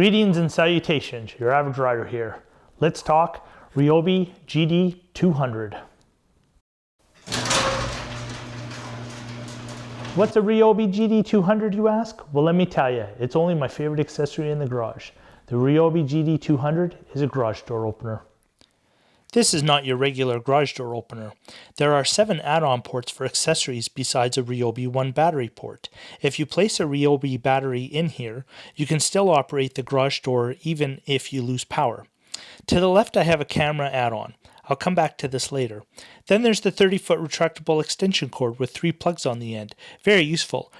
Greetings and salutations, your average rider here. Let's talk Ryobi GD200. What's a Ryobi GD200, you ask? Well, let me tell you, it's only my favorite accessory in the garage. The Ryobi GD200 is a garage door opener. This is not your regular garage door opener. There are 7 add-on ports for accessories besides a Ryobi 1 battery port. If you place a Ryobi battery in here, you can still operate the garage door even if you lose power. To the left I have a camera add-on. I'll come back to this later. Then there's the 30-foot retractable extension cord with 3 plugs on the end. Very useful.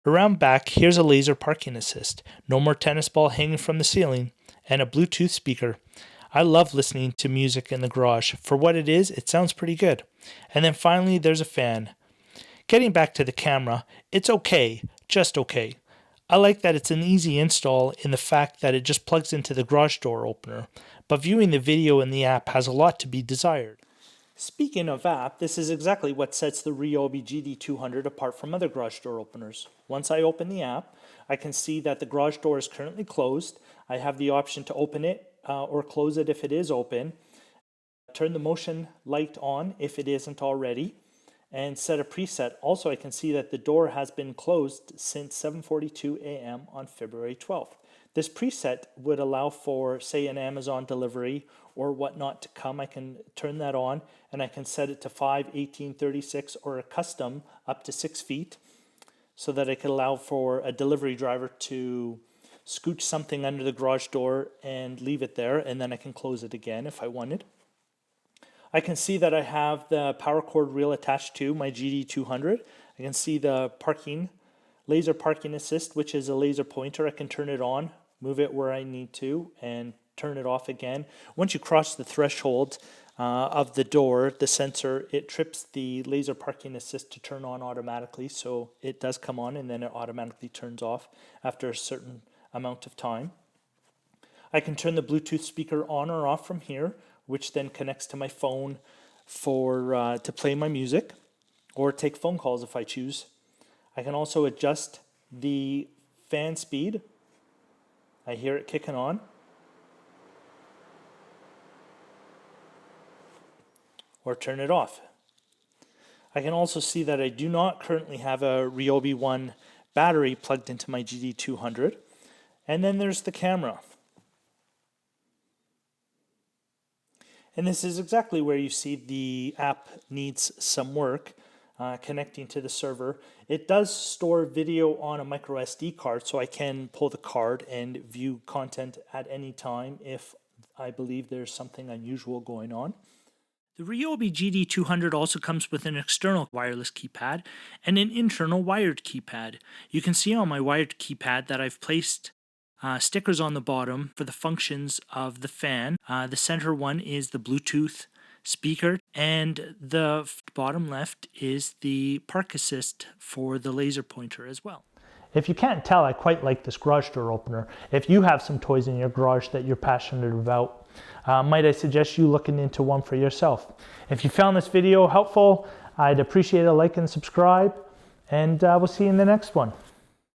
Around back, here's a laser parking assist, no more tennis ball hanging from the ceiling, and a Bluetooth speaker. I love listening to music in the garage. For what it is, it sounds pretty good. And then finally, there's a fan. Getting back to the camera, it's okay, just okay. I like that it's an easy install in the fact that it just plugs into the garage door opener, but viewing the video in the app has a lot to be desired. Speaking of app, this is exactly what sets the Ryobi GD200 apart from other garage door openers. Once I open the app, I can see that the garage door is currently closed. I have the option to open it or close it if it is open, turn the motion light on if it isn't already, and set a preset. Also, I can see that the door has been closed since 7:42 a.m. on February 12th. This preset would allow for, say, an Amazon delivery or whatnot to come. I can turn that on and I can set it to 5, 18, 36 or a custom up to 6 feet so that I could allow for a delivery driver to scooch something under the garage door and leave it there, and then I can close it again if I wanted. I can see that I have the power cord reel attached to my GD200. I can see the laser parking assist, which is a laser pointer. I can turn it on, move it where I need to, and turn it off again. Once you cross the threshold of the door, the sensor, it trips the laser parking assist to turn on automatically, so it does come on and then it automatically turns off after a certain amount of time. I can turn the Bluetooth speaker on or off from here, which then connects to my phone for to play my music or take phone calls if I choose. I can also adjust the fan speed. I hear it kicking on. Or turn it off. I can also see that I do not currently have a Ryobi 1 battery plugged into my GD200. And then there's the camera. And this is exactly where you see the app needs some work. Connecting to the server. It does store video on a micro SD card, so I can pull the card and view content at any time if I believe there's something unusual going on. The Ryobi GD200 also comes with an external wireless keypad and an internal wired keypad. You can see on my wired keypad that I've placed stickers on the bottom for the functions of the fan. The center one is the Bluetooth speaker, and the bottom left is the park assist for the laser pointer as well. If you can't tell, I quite like this garage door opener. If you have some toys in your garage that you're passionate about, might I suggest you looking into one for yourself. If you found this video helpful, I'd appreciate a like and subscribe, and we'll see you in the next one.